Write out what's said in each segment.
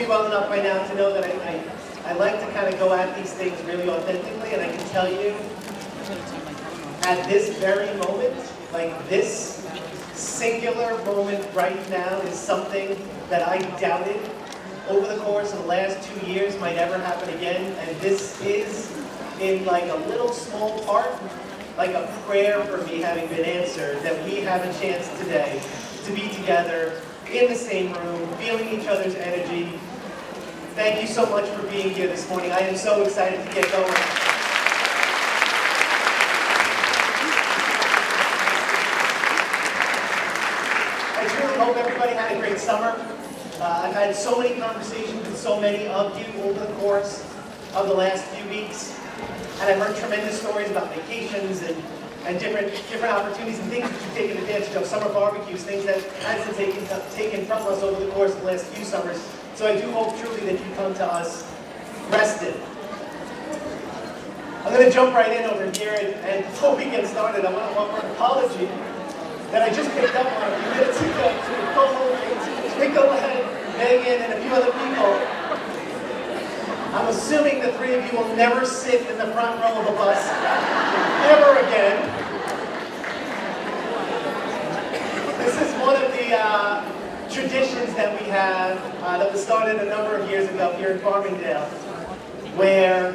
well enough by now to know that I like to kind of go at these things really authentically, and I can tell you, at this very moment, like this singular moment right now is something that I doubted over the course of the last 2 years might ever happen again, and this is, in like a little small part, like a prayer for me having been answered, that we have a chance today to be together in the same room, feeling each other's energy. Thank you so much for being here this morning. I am so excited to get going. I truly hope everybody had a great summer. I've had so many conversations with so many of you over the course of the last few weeks, and I've heard tremendous stories about vacations and different opportunities and things that you've taken advantage of, summer barbecues, things that hasn't taken from us over the course of the last few summers. So I do hope truly that you come to us rested. I'm going to jump right in over here, and before we get started, I want to offer an apology that I just picked up on a few minutes ago to the co-host, Nico and Megan, and a few other people. I'm assuming the three of you will never sit in the front row of a bus ever again. This is one of the traditions that we have that was started a number of years ago here in Farmingdale, where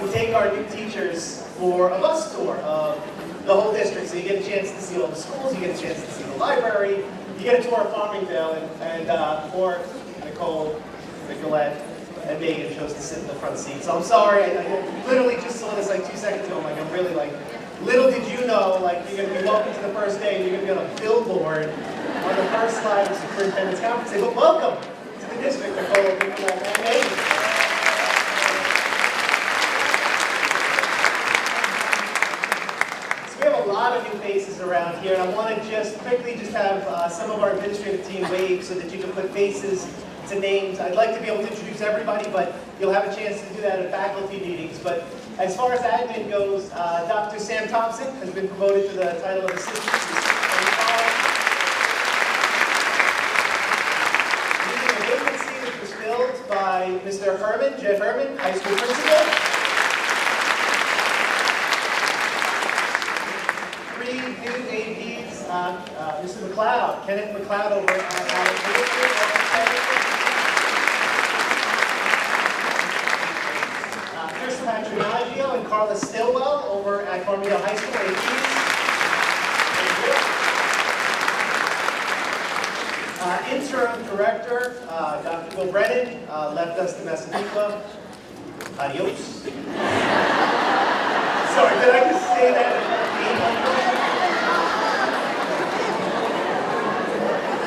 we take our new teachers for a bus tour of the whole district. So you get a chance to see all the schools, you get a chance to see the library, you get a tour of Farmingdale, and poor Nicole, Nicolette, and Megan chose to sit in the front seat. So I'm sorry, I literally just saw this like 2 seconds ago. Like, I'm really like, little did you know, like, you're going to be welcome to the first day, and you're going to be on a billboard on the first slide of the Superintendent's Conference. But welcome to the district, Nicole, Nicolette, and Megan. So we have a lot of new faces around here, and I want to just quickly have some of our administrative team wave so that you can put faces to names. I'd like to be able to introduce everybody, but you'll have a chance to do that at faculty meetings. But as far as admin goes, Dr. Sam Thompson has been promoted to the title of assistant. Leaving a vacancy which was filled by Mr. Herman, Jeff Herman, high school principal. 3 new APs, Mr. McLeod, Kenneth McLeod over at Patrinaggio and Carla Stillwell over at Farmingdale High School, APs. Interim Director, Dr. Bill Brennan, left us to Massapequa. Adios. Sorry, did I just say that?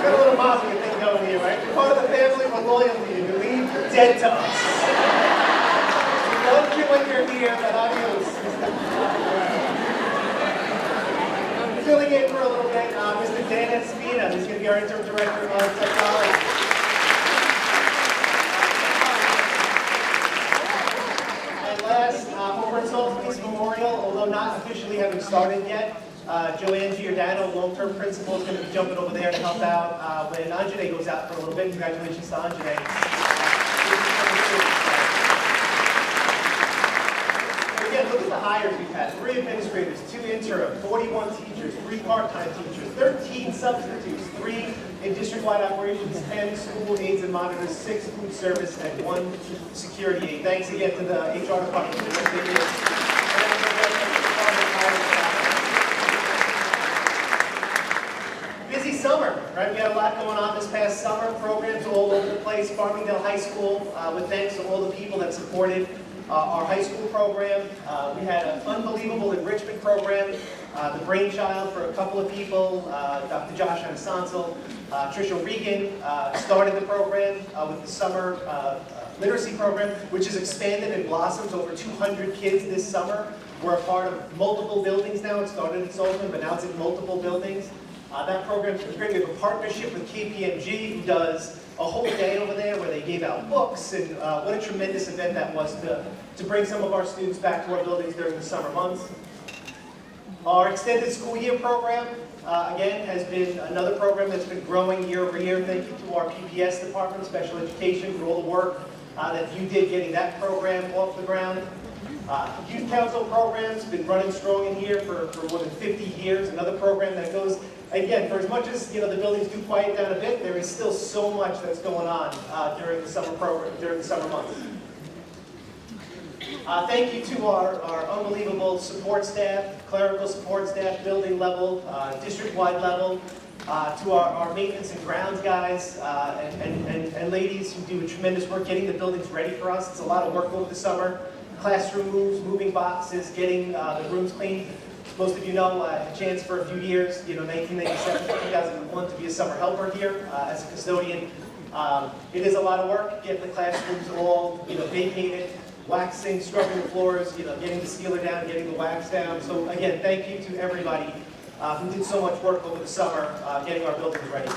Got a little mafia thing going here, right? You're part of the family, we're loyal to you. You leave, you're dead to us. Love you when you're here, but adios. Filling in for a little bit, Mr. Dan Espina, who's going to be our interim director of technology. And last, over at Salt Police Memorial, although not officially having started yet, Joanne Giordano, long-term principal, is going to be jumping over there to help out when Anjane goes out for a little bit. Congratulations to Anjane. Again, look at the hires we've had. 3 administrators, 2 interim, 41 teachers, 3 part-time teachers, 13 substitutes, 3 in district-wide operations, 10 school aides and monitors, 6 food service, and 1 security aide. Thanks again to the HR department for this video. Busy summer, right? We had a lot going on this past summer. Programs all over the place. Farmingdale High School, with thanks to all the people that supported our high school program. We had an unbelievable enrichment program, the brainchild for a couple of people, Dr. Josh Ansansel, Tricia Regan started the program with the summer literacy program, which has expanded and blossomed. Over 200 kids this summer. We're a part of multiple buildings now. It started in Sullivan, but now it's in multiple buildings. That program is great. We have a partnership with KPMG, who does a whole day over there where they gave out books, and what a tremendous event that was to bring some of our students back to our buildings during the summer months. Our extended school year program, again, has been another program that's been growing year over year. Thank you to our PPS department, special education, for all the work that you did getting that program off the ground. Youth Council program's been running strong in here for more than 50 years. Another program that goes, again, for as much as the buildings do quiet down a bit, there is still so much that's going on during the summer program, during the summer months. Thank you to our unbelievable support staff, clerical support staff, building level, district-wide level, to our maintenance and grounds guys and ladies who do tremendous work getting the buildings ready for us. It's a lot of work over the summer. Classroom moves, moving boxes, getting the rooms cleaned. Most of you know I had a chance for a few years, 1997 to 2001, to be a summer helper here as a custodian. It is a lot of work, getting the classrooms all vacated, waxing, scrubbing the floors, getting the sealer down, getting the wax down. So again, thank you to everybody who did so much work over the summer getting our buildings ready.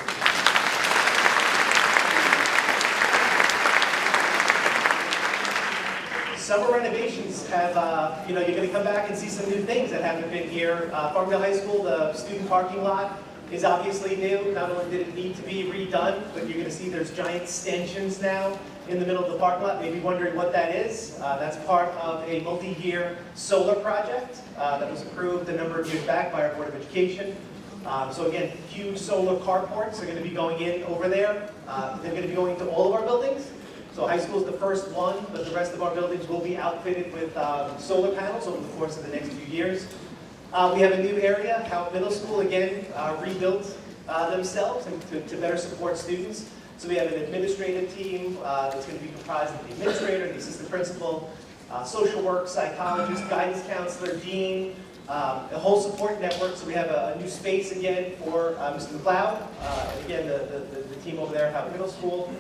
Summer renovations have, you're going to come back and see some new things that haven't been here. Farmingdale High School, the student parking lot is obviously new. Not only did it need to be redone, but you're going to see there's giant stanchions now in the middle of the parking lot. Maybe wondering what that is. That's part of a multi-year solar project that was approved a number of years back by our Board of Education. So again, huge solar carports are going to be going in over there. They're going to be going to all of our buildings. So high school is the first one, but the rest of our buildings will be outfitted with solar panels over the course of the next few years. We have a new area, Howard Middle School, again, rebuilt themselves to better support students. So we have an administrative team that's going to be comprised of the administrator, the assistant principal, social work, psychologist, guidance counselor, dean, a whole support network. So we have a new space again for Mr. McLeod, and again, the team over there at Howard Middle School.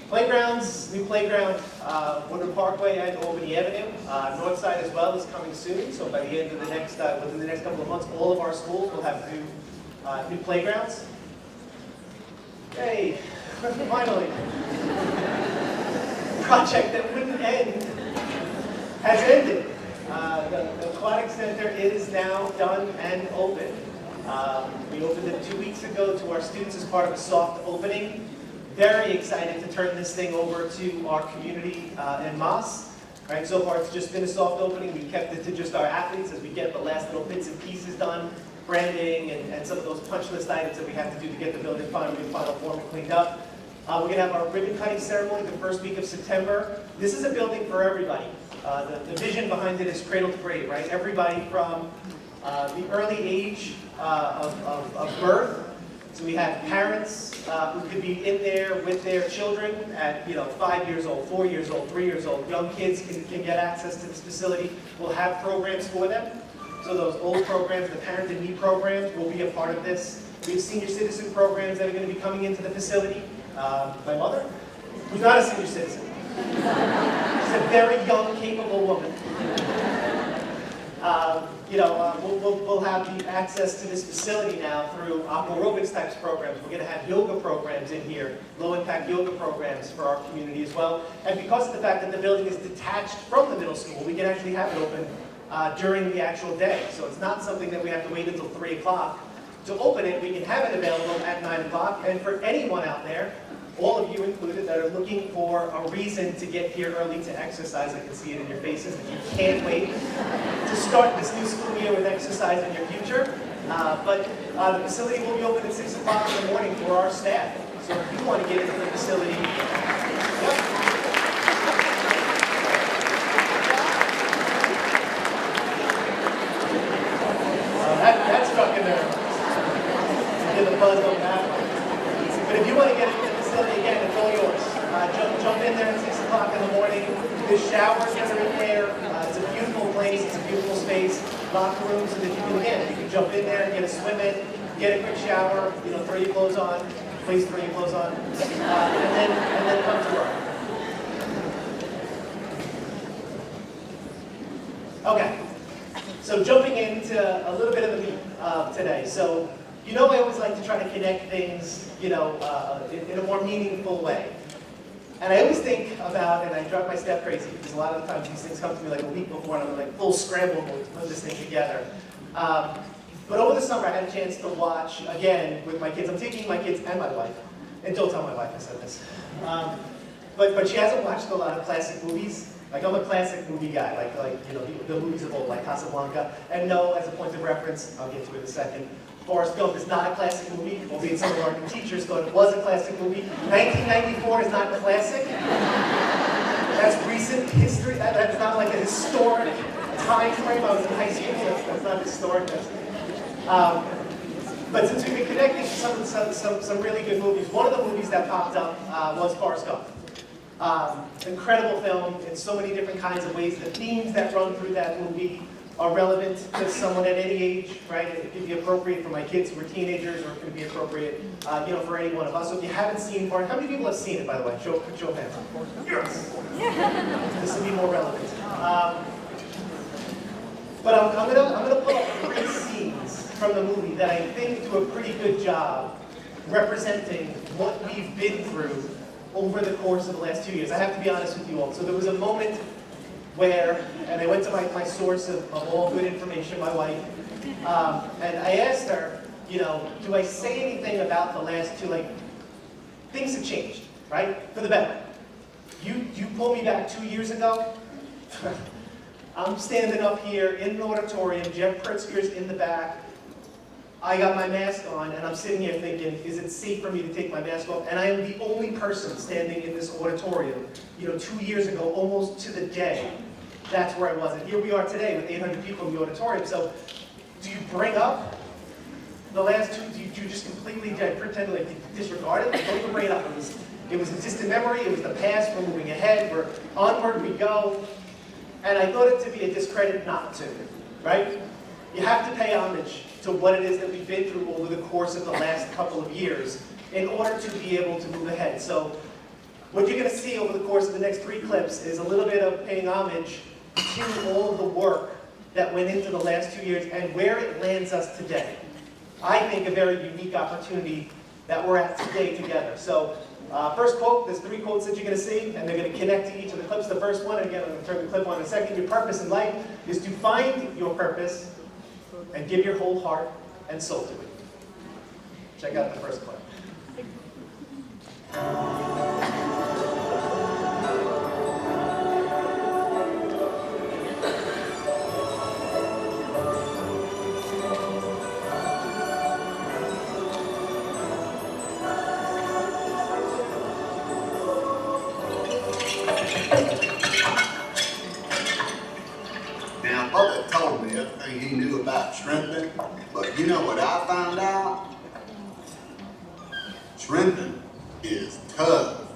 Playgrounds, new playground, Woodward Parkway and Albany Avenue. North side as well is coming soon. So by the end of the next, within the next couple of months, all of our schools will have new playgrounds. Hey, finally, project that wouldn't end has ended. The aquatic center is now done and open. We opened it 2 weeks ago to our students as part of a soft opening. Very excited to turn this thing over to our community en masse. Right, so far it's just been a soft opening. We kept it to just our athletes as we get the last little bits and pieces done, branding and some of those punch list items that we have to do to get the building in final form and cleaned up. We're going to have our ribbon cutting ceremony the first week of September. This is a building for everybody. The vision behind it is cradle to grave, right? Everybody from the early age of birth. So we have parents who could be in there with their children at 5 years old, 4 years old, 3 years old. Young kids can get access to this facility. We'll have programs for them. So those old programs, the Parent and Me programs, will be a part of this. We have senior citizen programs that are going to be coming into the facility. My mother, who's not a senior citizen. She's a very young, capable woman. We'll have the access to this facility now through aquarobics types programs. We're going to have yoga programs in here, low-impact yoga programs for our community as well. And because of the fact that the building is detached from the middle school, we can actually have it open during the actual day. So it's not something that we have to wait until 3 o'clock to open it. We can have it available at 9 o'clock. And for anyone out there, all of you included, that are looking for a reason to get here early to exercise, I can see it in your faces, that you can't wait to start this new school year with exercise in your future. But the facility will be open at 6 o'clock in the morning for our staff. So if you want to get into the facility, that struck a nerve. Get the buzz on that one. But if you want to get into the facility, again, it's all yours. Jump in there at 6 o'clock in the morning. There's showers that are in there. It's a beautiful place. It's a beautiful space. Locker rooms, so that you can jump in there, get a swim in, get a quick shower, throw your clothes on. Please throw your clothes on, and then come to work. Okay. So jumping into a little bit of the meat today. So I always like to try to connect things, in a more meaningful way. And I always think about, and I drive my staff crazy, because a lot of the times these things come to me like a week before, and I'm like full scramble mode to put this thing together. But over the summer, I had a chance to watch, again, with my kids. I'm taking my kids and my wife, and don't tell my wife I said this. But she hasn't watched a lot of classic movies. Like, I'm a classic movie guy, like you know, the movies of old, like Casablanca. And no, as a point of reference, I'll get to it in a second, Forrest Gump is not a classic movie, albeit some of our teachers thought it was a classic movie. 1994 is not a classic. That's recent history. That's not like a historic time frame. I was in high school, that's not historic. But since we've been connecting to some really good movies, one of the movies that popped up was Forrest Gump. Incredible film in so many different kinds of ways. The themes that run through that movie are relevant to someone at any age, right? It could be appropriate for my kids who are teenagers, or it could be appropriate, you know, for any one of us. So if you haven't seen Forrest, how many people have seen it, by the way? Show of hands. Yes. This will be more relevant. But I'm gonna pull up 3 scenes from the movie that I think do a pretty good job representing what we've been through over the course of the last 2 years. I have to be honest with you all. So there was a moment where, and I went to my source of all good information, my wife, and I asked her, you know, do I say anything about the last 2, like, things have changed, right? For the better. You pulled me back 2 years ago. I'm standing up here in an auditorium, Jeff Pritzker's in the back. I got my mask on, and I'm sitting here thinking, is it safe for me to take my mask off? And I am the only person standing in this auditorium, you know, 2 years ago, almost to the day. That's where I was. And here we are today with 800 people in the auditorium. So do you bring up the last 2? Do you just completely pretend like disregard it? Don't even bring it up. It was a distant memory. It was the past. We're moving ahead. We're onward we go. And I thought it to be a discredit not to, right? You have to pay homage to what it is that we've been through over the course of the last couple of years in order to be able to move ahead. So what you're going to see over the course of the next 3 clips is a little bit of paying homage to all of the work that went into the last 2 years and where it lands us today. I think a very unique opportunity that we're at today together. So first quote, there's 3 quotes that you're going to see, and they're going to connect to each of the clips. The first one, and again, I'm going to turn the clip on in a second. Your purpose in life is to find your purpose and give your whole heart and soul to it. Check out the first clip. Now, Bubba told me everything he knew about shrimping, but you know what I found out? Shrimping is tough.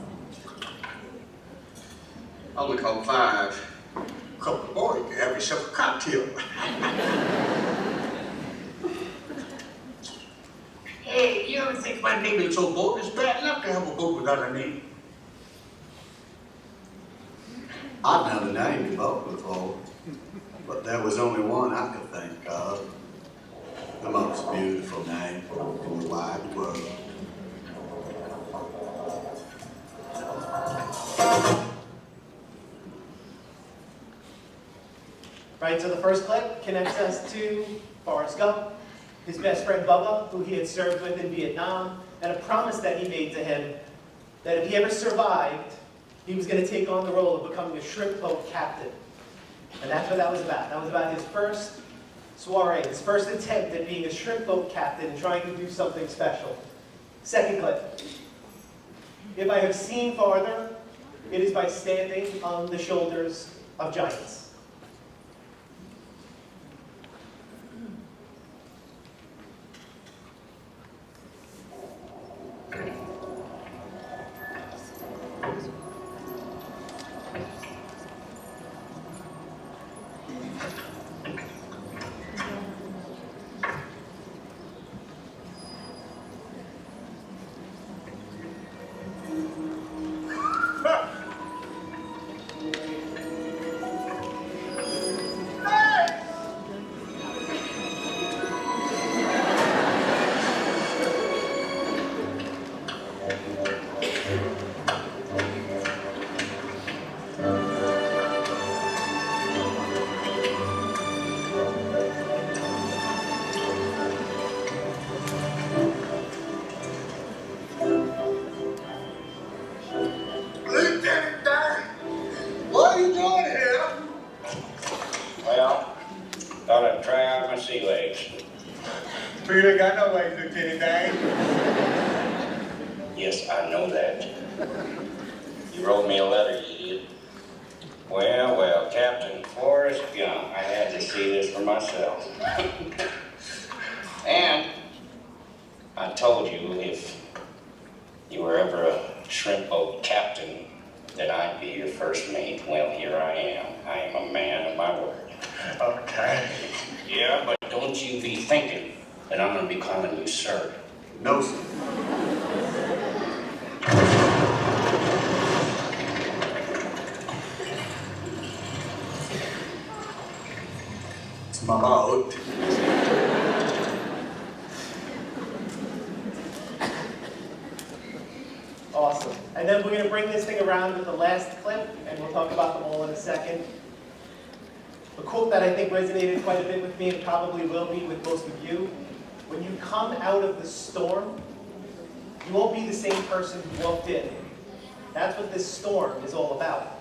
I only called 5. A couple of boys can have yourself a cocktail. Hey, you ever think my name is so bold? It's bad enough to have a boat without a name. I've never named a boat before, but there was only one I could think of. The most beautiful name in the wide world. Right, so the first clip connects us to Forrest Gump, his best friend Bubba, who he had served with in Vietnam, and a promise that he made to him that if he ever survived, he was going to take on the role of becoming a shrimp boat captain. And that's what that was about. That was about his first soiree, his first attempt at being a shrimp boat captain and trying to do something special. Second clip. If I have seen farther, it is by standing on the shoulders of giants. Thought I'd try out my sea legs. But you ain't got no legs, Lieutenant Dan. Yes, I know that. You wrote me a letter, you did. Well, well, Captain Forrest Gump, I had to see this for myself. And I told you if you were ever a shrimp boat captain that I'd be your first mate. Well, here I am. I am a man of my word. Okay. Yeah, but don't you be thinking that I'm going to be calling you sir. No, sir. It's my boat. Awesome. And then we're going to bring this thing around with the last clip, and we'll talk about them all in a second. A quote that I think resonated quite a bit with me, and probably will be with most of you. When you come out of the storm, you won't be the same person who walked in. That's what this storm is all about.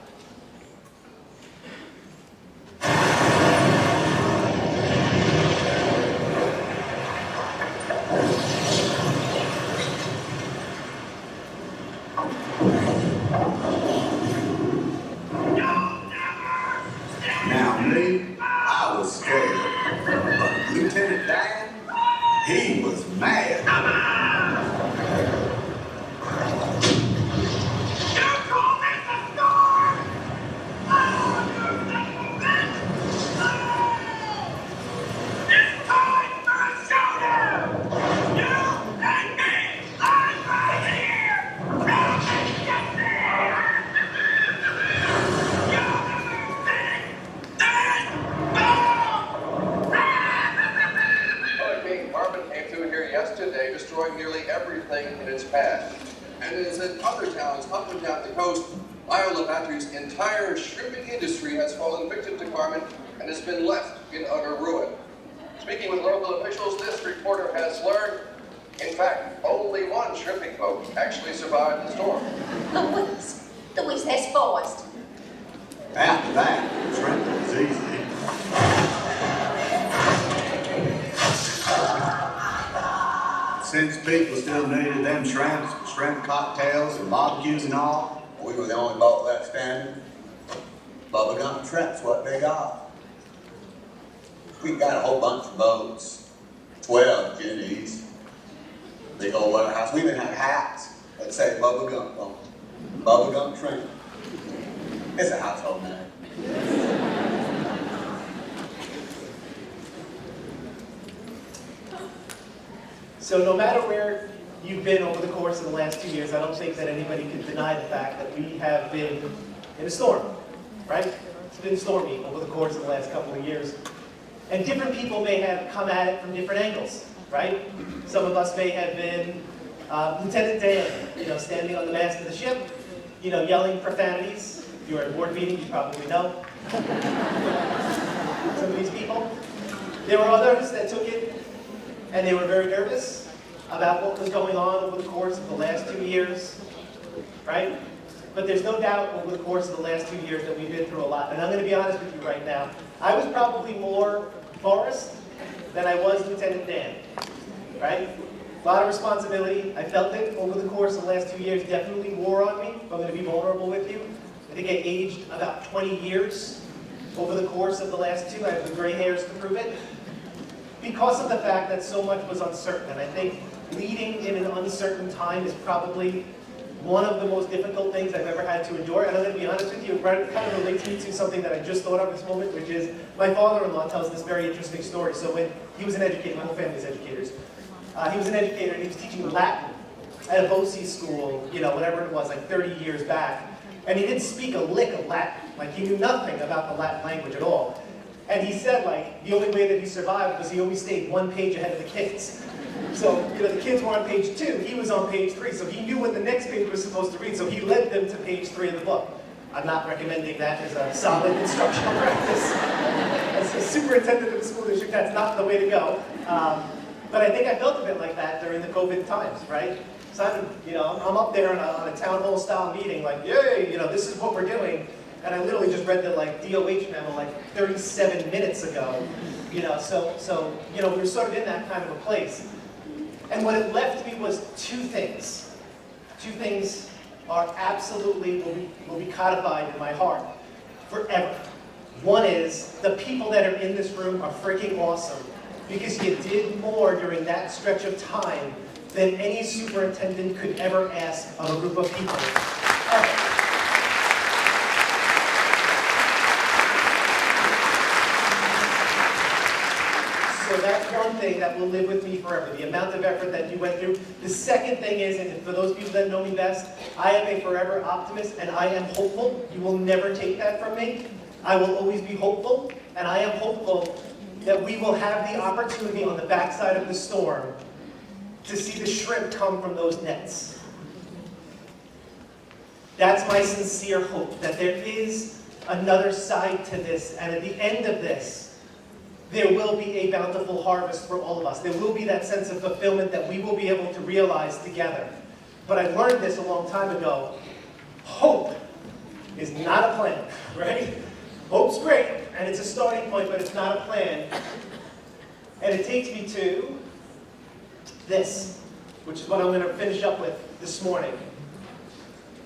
Now me, I was scared. But Lieutenant Dan, he was mad. Yesterday, destroying nearly everything in its path. And as in other towns up and down the coast, Isle Battery's entire shrimping industry has fallen victim to Carmen and has been left in utter ruin. Speaking with local officials, this reporter has learned, in fact, only one shrimping boat actually survived the storm. Louise, that's forced. After that, shrimping was easy. Since people still needed them shrimp cocktails and barbecues and all, we were the only boat left standing. Bubblegum shrimp's what they got. We got a whole bunch of boats, 12 guineas, big old warehouse. We even had hats that say bubblegum on them. Bubblegum shrimp. It's a household name. So no matter where you've been over the course of the last 2 years, I don't think that anybody can deny the fact that we have been in a storm, right? It's been stormy over the course of the last couple of years. And different people may have come at it from different angles, right? Some of us may have been Lieutenant Dan, standing on the mast of the ship, yelling profanities. If you were at a board meeting, you probably know some of these people. There were others that took it and they were very nervous about what was going on over the course of the last 2 years, right? But there's no doubt over the course of the last 2 years that we've been through a lot. And I'm going to be honest with you right now. I was probably more Forrest than I was Lieutenant Dan, right? A lot of responsibility. I felt it over the course of the last 2 years, definitely more on me, if I'm going to be vulnerable with you. I think I aged about 20 years over the course of the last 2. I have the gray hairs to prove it. Because of the fact that so much was uncertain. And I think leading in an uncertain time is probably one of the most difficult things I've ever had to endure. And I'm going to be honest with you, it kind of relates me to something that I just thought of this moment, which is my father-in-law tells this very interesting story. So when he was an educator, my whole family's educators. He was an educator and he was teaching Latin at a BOCES school, whatever it was, like 30 years back. And he didn't speak a lick of Latin. Like, he knew nothing about the Latin language at all. And he said, the only way that he survived was he always stayed 1 page ahead of the kids. So, the kids were on page 2, he was on page 3, so he knew what the next page was supposed to read, so he led them to page 3 of the book. I'm not recommending that as a solid instructional practice. As a superintendent of the school district, that's not the way to go. But I think I felt a bit like that during the COVID times, right? So I'm up there on a town hall style meeting, like, yay, this is what we're doing. And I literally just read the DOH memo 37 minutes ago. So we were sort of in that kind of a place. And what it left me was two things. Two things are absolutely, will be codified in my heart forever. One is, the people that are in this room are freaking awesome, because you did more during that stretch of time than any superintendent could ever ask of a group of people. Ever. So that's one thing that will live with me forever, the amount of effort that you went through. The second thing is, and for those people that know me best, I am a forever optimist and I am hopeful. You will never take that from me. I will always be hopeful, and I am hopeful that we will have the opportunity on the backside of the storm to see the shrimp come from those nets. That's my sincere hope, that there is another side to this, and at the end of this, there will be a bountiful harvest for all of us. There will be that sense of fulfillment that we will be able to realize together. But I learned this a long time ago. Hope is not a plan, right? Hope's great, and it's a starting point, but it's not a plan. And it takes me to this, which is what I'm going to finish up with this morning.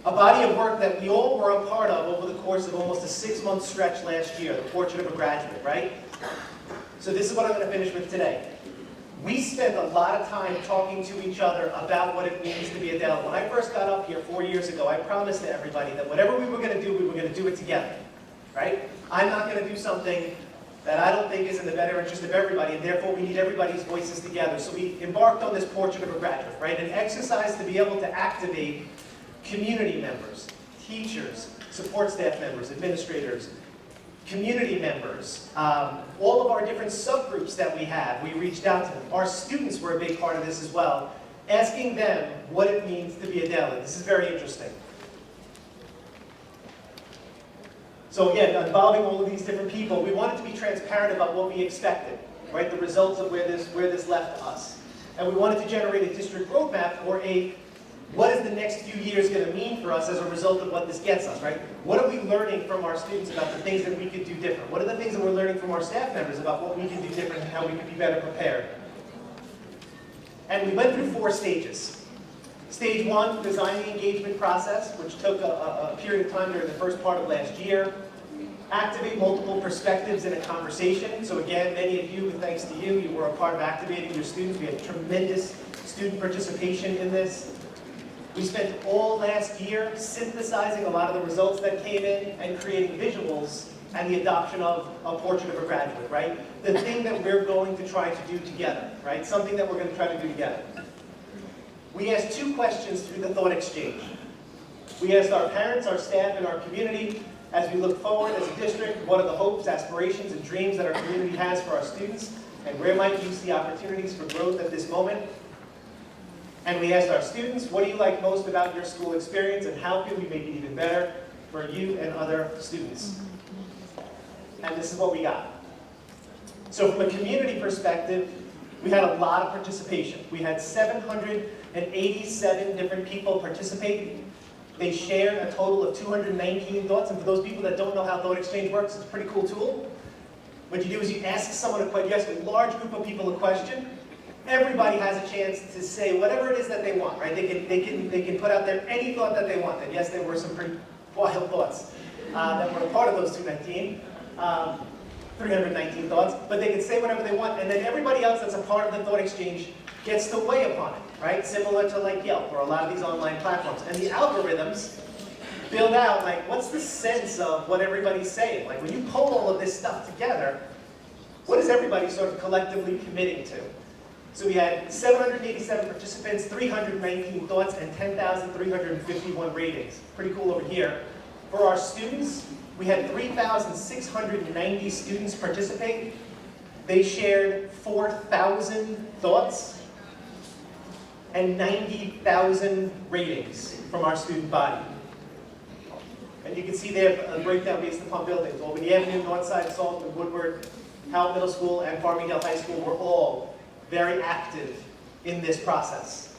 A body of work that we all were a part of over the course of almost a 6-month stretch last year, the Portrait of a Graduate, right? So this is what I'm going to finish with today. We spent a lot of time talking to each other about what it means to be a Dale. When I first got up here 4 years ago, I promised to everybody that whatever we were going to do, we were going to do it together, right? I'm not going to do something that I don't think is in the better interest of everybody, and therefore we need everybody's voices together. So we embarked on this Portrait of a Graduate, right? An exercise to be able to activate community members, teachers, support staff members, administrators, community members, all of our different subgroups that we have, we reached out to them. Our students were a big part of this as well, asking them what it means to be a Dale. This is very interesting. So again, involving all of these different people, we wanted to be transparent about what we expected, right? The results of where this left us. And we wanted to generate a district roadmap or what is the next few years going to mean for us as a result of what this gets us, right? What are we learning from our students about the things that we could do different? What are the things that we're learning from our staff members about what we can do different and how we can be better prepared? And we went through 4 stages. Stage 1, design the engagement process, which took a period of time during the first part of last year. Activate multiple perspectives in a conversation. So again, many of you, thanks to you, you were a part of activating your students. We had tremendous student participation in this. We spent all last year synthesizing a lot of the results that came in and creating visuals and the adoption of a Portrait of a Graduate, right? The thing that we're going to try to do together, right? Something that we're going to try to do together. We asked 2 questions through the thought exchange. We asked our parents, our staff, and our community, as we look forward as a district, what are the hopes, aspirations, and dreams that our community has for our students, and where might you see opportunities for growth at this moment? And we asked our students, what do you like most about your school experience, and how can we make it even better for you and other students? And this is what we got. So from a community perspective, we had a lot of participation. We had 787 different people participate. They shared a total of 219 thoughts, and for those people that don't know how Thought Exchange works, it's a pretty cool tool. What you do is you ask someone a question, you ask a large group of people a question. Everybody has a chance to say whatever it is that they want, right? They can put out there any thought that they want. And yes, there were some pretty wild thoughts that were a part of those 319 thoughts, but they can say whatever they want, and then everybody else that's a part of the thought exchange gets to weigh upon it, right? Similar to like Yelp or a lot of these online platforms. And the algorithms build out like, what's the sense of what everybody's saying? Like when you pull all of this stuff together, what is everybody sort of collectively committing to? So we had 787 participants, 319 thoughts, and 10,351 ratings. Pretty cool over here. For our students, we had 3,690 students participate. They shared 4,000 thoughts and 90,000 ratings from our student body. And you can see there a breakdown based upon buildings. Albany Avenue, Northside, Salton, Woodward, Howell Middle School, and Farmingdale High School were all very active in this process.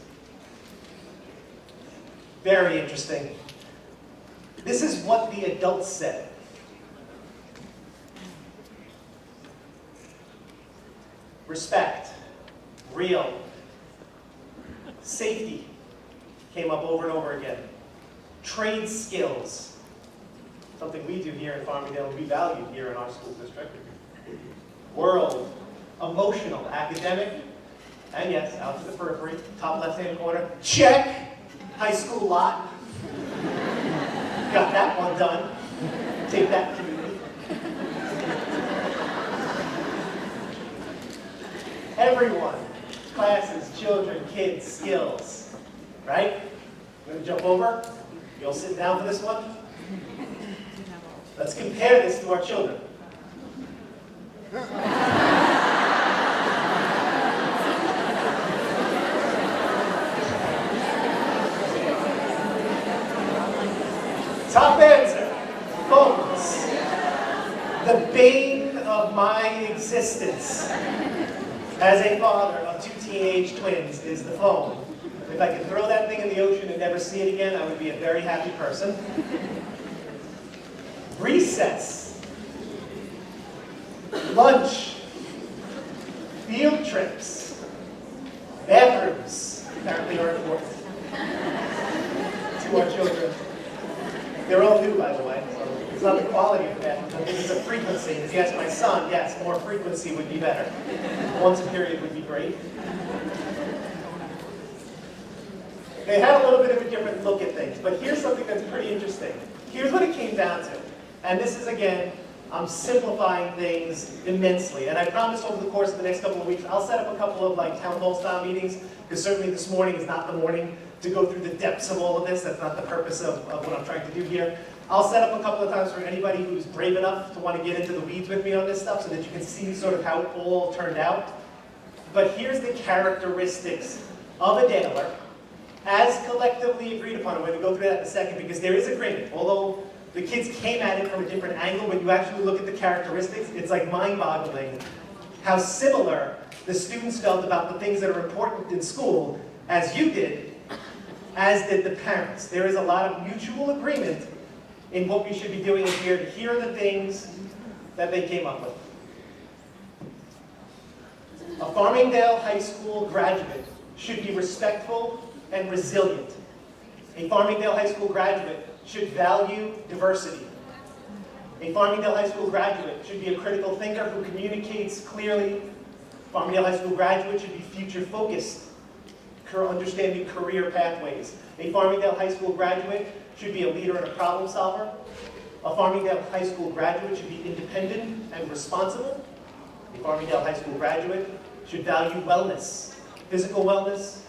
Very interesting. This is what the adults said. Respect, real, safety came up over and over again. Trade skills, something we do here in Farmingdale, we value here in our school district. World, emotional, academic, and yes, out to the periphery, top left-hand corner, check, high school lot. Got that one done. Take that, community. Everyone, classes, children, kids, skills, right? I'm going to jump over. You all sit down for this one. Let's compare this to our children. Top answer, phones. The bane of my existence as a father of 2 teenage twins is the phone. If I could throw that thing in the ocean and never see it again, I would be a very happy person. Recess, lunch, field trips, bathrooms apparently are important to our children. They're all new, by the way, so it's not the quality of the bathrooms, I think it's a frequency. If you ask my son, yes, more frequency would be better. Once a period would be great. They had a little bit of a different look at things, but here's something that's pretty interesting. Here's what it came down to. And this is, again, I'm simplifying things immensely. And I promise over the course of the next couple of weeks, I'll set up a couple of town hall style meetings, because certainly this morning is not the morning to go through the depths of all of this. That's not the purpose of what I'm trying to do here. I'll set up a couple of times for anybody who's brave enough to want to get into the weeds with me on this stuff so that you can see sort of how it all turned out. But here's the characteristics of a Daler as collectively agreed upon. I'm going to go through that in a second because there is agreement. Although the kids came at it from a different angle, when you actually look at the characteristics, it's like mind-boggling how similar the students felt about the things that are important in school as you did, as did the parents. There is a lot of mutual agreement in what we should be doing here. Here are the things that they came up with. A Farmingdale High School graduate should be respectful and resilient. A Farmingdale High School graduate should value diversity. A Farmingdale High School graduate should be a critical thinker who communicates clearly. A Farmingdale High School graduate should be future-focused, understanding career pathways. A Farmingdale High School graduate should be a leader and a problem solver. A Farmingdale High School graduate should be independent and responsible. A Farmingdale High School graduate should value wellness, physical wellness,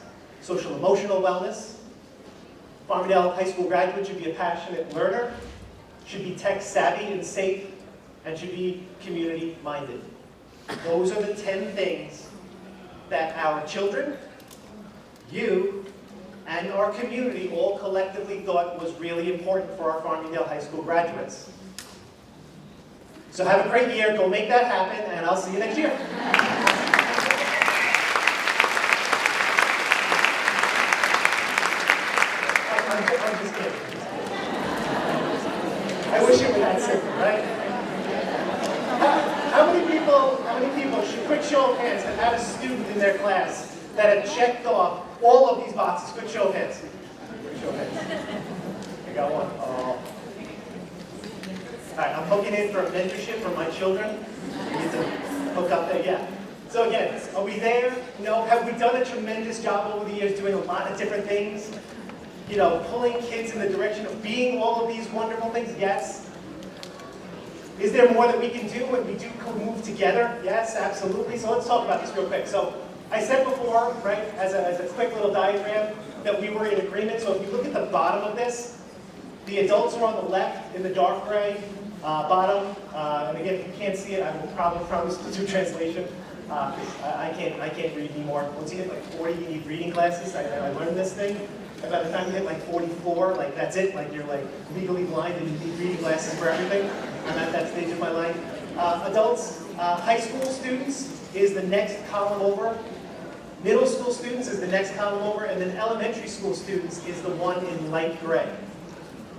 social emotional wellness. Farmingdale High School graduate should be a passionate learner, should be tech savvy and safe, and should be community minded. Those are the 10 things that our children, you, and our community all collectively thought was really important for our Farmingdale High School graduates. So have a great year, go make that happen, and I'll see you next year. I'm just kidding. I wish it were that simple, right? How many people, quick show of hands, have had a student in their class that had checked off all of these boxes? Quick show of hands. Quick show of hands. I got one. Oh. All right, I'm hooking in for a mentorship for my children. We get to hook up there, yeah. So again, are we there? No. Have we done a tremendous job over the years doing a lot of different things? You know, pulling kids in the direction of being all of these wonderful things? Yes. Is there more that we can do when we do move together? Yes, absolutely. So let's talk about this real quick. So I said before, right, as a quick little diagram, that we were in agreement. So if you look at the bottom of this, the adults are on the left in the dark gray bottom. And again, if you can't see it, I will probably promise to do translation. I can't read anymore. Once you hit like 40, you need reading classes. I learned this thing. And by the time you hit like 44, like that's it. Like you're like legally blind and you need reading glasses for everything. I'm at that stage of my life. Adults, high school students is the next column over. Middle school students is the next column over. And then elementary school students is the one in light gray.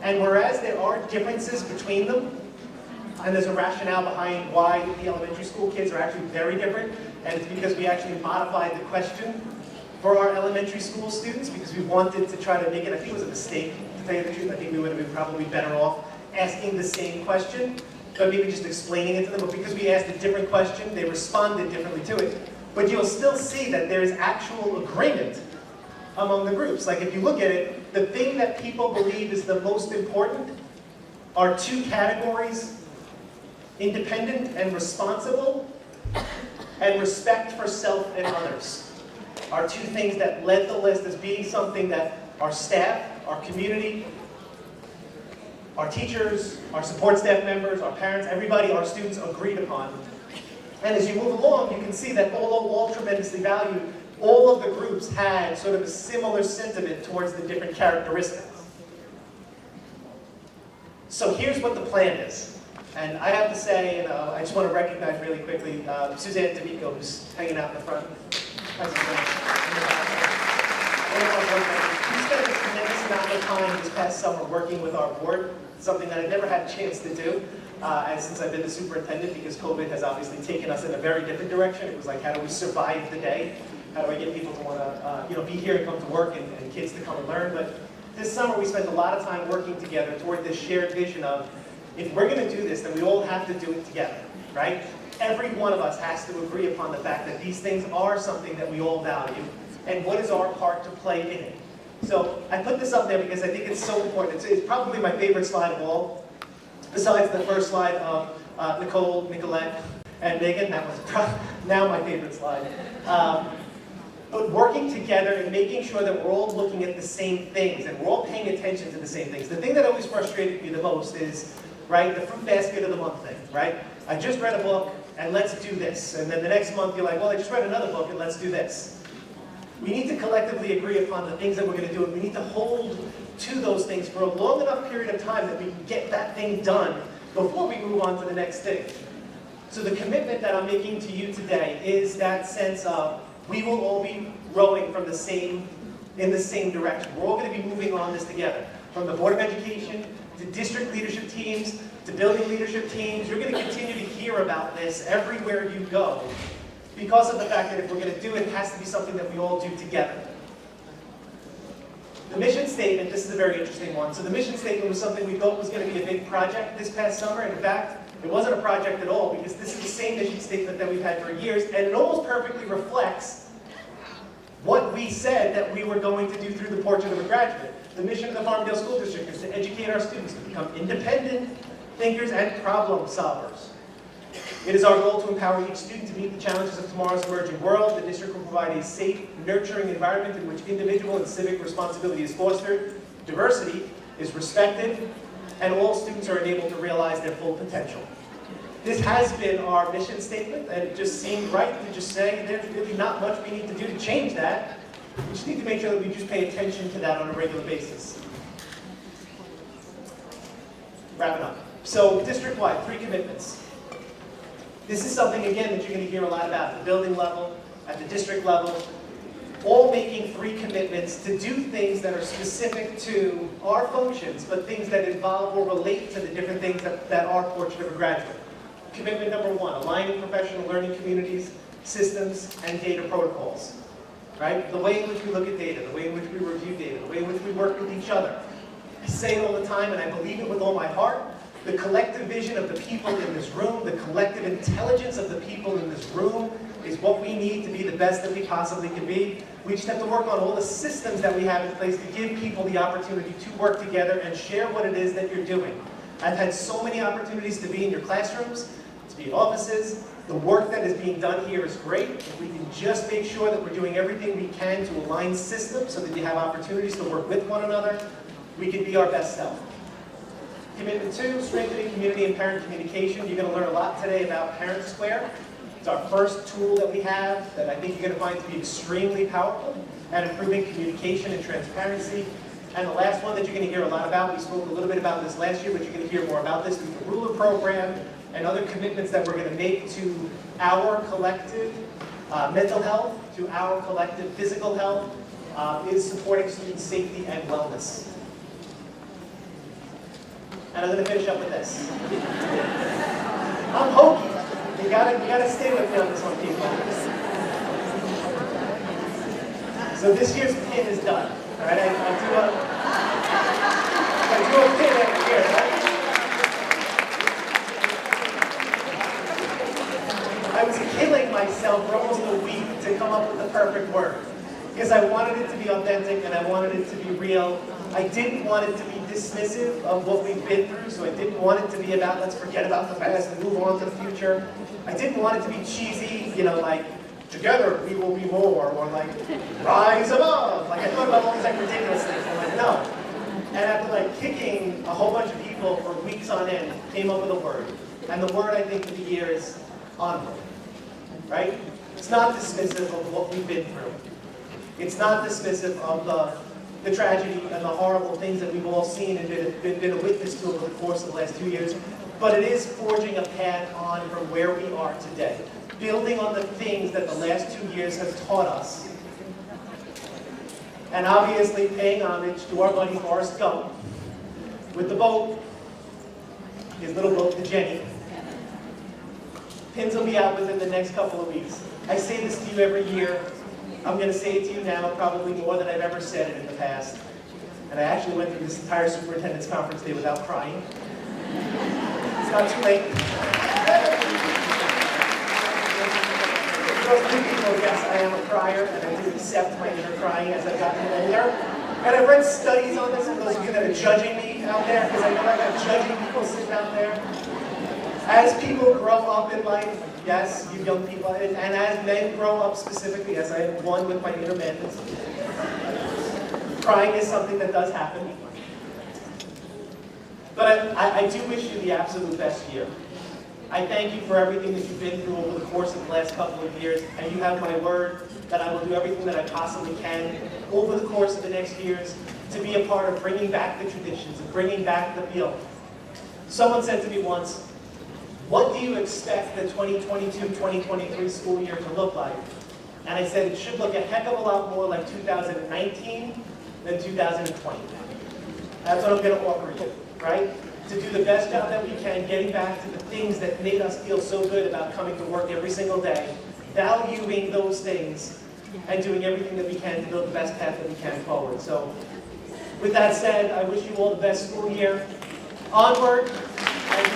And whereas there are differences between them, and there's a rationale behind why the elementary school kids are actually very different, and it's because we actually modified the question for our elementary school students because we wanted to try to make it, I think it was a mistake, to tell you the truth. I think we would have been probably better off asking the same question, but maybe just explaining it to them. But because we asked a different question, they responded differently to it. But you'll still see that there is actual agreement among the groups. Like if you look at it, the thing that people believe is the most important are two categories: independent and responsible, and respect for self and others. Are two things that led the list as being something that our staff, our community, our teachers, our support staff members, our parents, everybody, our students agreed upon. And as you move along, you can see that although all tremendously valued, all of the groups had sort of a similar sentiment towards the different characteristics. So here's what the plan is. And I have to say, I just want to recognize really quickly Suzanne D'Amico, who's hanging out in the front. Hi, Suzanne. We spent a tremendous amount of time this past summer working with our board, something that I've never had a chance to do since I've been the superintendent, because COVID has obviously taken us in a very different direction. It was like, how do we survive the day? How do I get people to want to be here and come to work, and kids to come and learn? But this summer we spent a lot of time working together toward this shared vision of, if we're going to do this, then we all have to do it together, right? Every one of us has to agree upon the fact that these things are something that we all value, and what is our part to play in it. So I put this up there because I think it's so important. It's probably my favorite slide of all, besides the first slide of Nicole, Nicolette, and Megan. That was now my favorite slide. But working together and making sure that we're all looking at the same things and we're all paying attention to the same things. The thing that always frustrated me the most is, right, the fruit basket of the month thing, right? I just read a book and let's do this. And then the next month you're like, well, I just read another book and let's do this. We need to collectively agree upon the things that we're going to do, and we need to hold to those things for a long enough period of time that we can get that thing done before we move on to the next thing. So the commitment that I'm making to you today is that sense of we will all be rowing in the same direction. We're all going to be moving on this together. From the Board of Education, to district leadership teams, to building leadership teams, you're going to continue to hear about this everywhere you go, because of the fact that if we're going to do it, it has to be something that we all do together. The mission statement, this is a very interesting one. So the mission statement was something we thought was going to be a big project this past summer, and in fact, it wasn't a project at all, because this is the same mission statement that we've had for years, and it almost perfectly reflects what we said that we were going to do through the Portrait of a Graduate. The mission of the Farmingdale School District is to educate our students to become independent thinkers and problem solvers. It is our goal to empower each student to meet the challenges of tomorrow's emerging world. The district will provide a safe, nurturing environment in which individual and civic responsibility is fostered, diversity is respected, and all students are enabled to realize their full potential. This has been our mission statement, and it just seemed right to just say there's really not much we need to do to change that. We just need to make sure that we just pay attention to that on a regular basis. Wrapping up. So district-wide, 3 commitments. This is something, again, that you're going to hear a lot about at the building level, at the district level, all making 3 commitments to do things that are specific to our functions, but things that involve or relate to the different things that are Portrait of a Graduate. Commitment number 1, aligning professional learning communities, systems, and data protocols. Right? The way in which we look at data, the way in which we review data, the way in which we work with each other. I say it all the time, and I believe it with all my heart. The collective vision of the people in this room, the collective intelligence of the people in this room is what we need to be the best that we possibly can be. We just have to work on all the systems that we have in place to give people the opportunity to work together and share what it is that you're doing. I've had so many opportunities to be in your classrooms, to be in offices. The work that is being done here is great. If we can just make sure that we're doing everything we can to align systems so that you have opportunities to work with one another, we can be our best self. Commitment 2, strengthening community and parent communication. You're going to learn a lot today about Parent Square. It's our first tool that we have that I think you're going to find to be extremely powerful at improving communication and transparency. And the last one that you're going to hear a lot about, we spoke a little bit about this last year, but you're going to hear more about this through the Ruler Program and other commitments that we're going to make to our collective mental health, to our collective physical health, is supporting student safety and wellness. And I'm going to finish up with this. I'm hokey. You gotta stay with me on this one, people. So this year's pin is done. All right, I do a pin every year, right? I was killing myself for almost a week to come up with the perfect word. Because I wanted it to be authentic and I wanted it to be real. I didn't want it to be dismissive of what we've been through, so I didn't want it to be about let's forget about the past and move on to the future. I didn't want it to be cheesy, you know, like together we will be more, or like rise above. Like I thought about all these like ridiculous things. I'm like, no. And after like kicking a whole bunch of people for weeks on end, came up with a word. And the word I think of the year is onward. Right? It's not dismissive of what we've been through. It's not dismissive of the tragedy and the horrible things that we've all seen and been a witness to over the course of the last 2 years. But it is forging a path on from where we are today. Building on the things that the last 2 years have taught us. And obviously paying homage to our buddy Forrest Gump with the boat, his little boat, the Jenny. Pins will be out within the next couple of weeks. I say this to you every year. I'm going to say it to you now probably more than I've ever said it in the past. And I actually went through this entire superintendent's conference day without crying. It's not too late. Those new people, yes, I am a crier, and I do accept my inner crying as I've gotten older. And I've read studies on this, and those of you that are judging me out there, because I know I got judging people sitting out there. As people grow up in life, yes, you young people, and as men grow up specifically, as I am one with my inner madness, crying is something that does happen. But I do wish you the absolute best year. I thank you for everything that you've been through over the course of the last couple of years, and you have my word that I will do everything that I possibly can over the course of the next years to be a part of bringing back the traditions, of bringing back the field. Someone said to me once, what do you expect the 2022-2023 school year to look like? And I said it should look a heck of a lot more like 2019 than 2020. That's what I'm going to offer you, right? To do the best job that we can, getting back to the things that made us feel so good about coming to work every single day, valuing those things, and doing everything that we can to build the best path that we can forward. So, with that said, I wish you all the best school year. Onward, and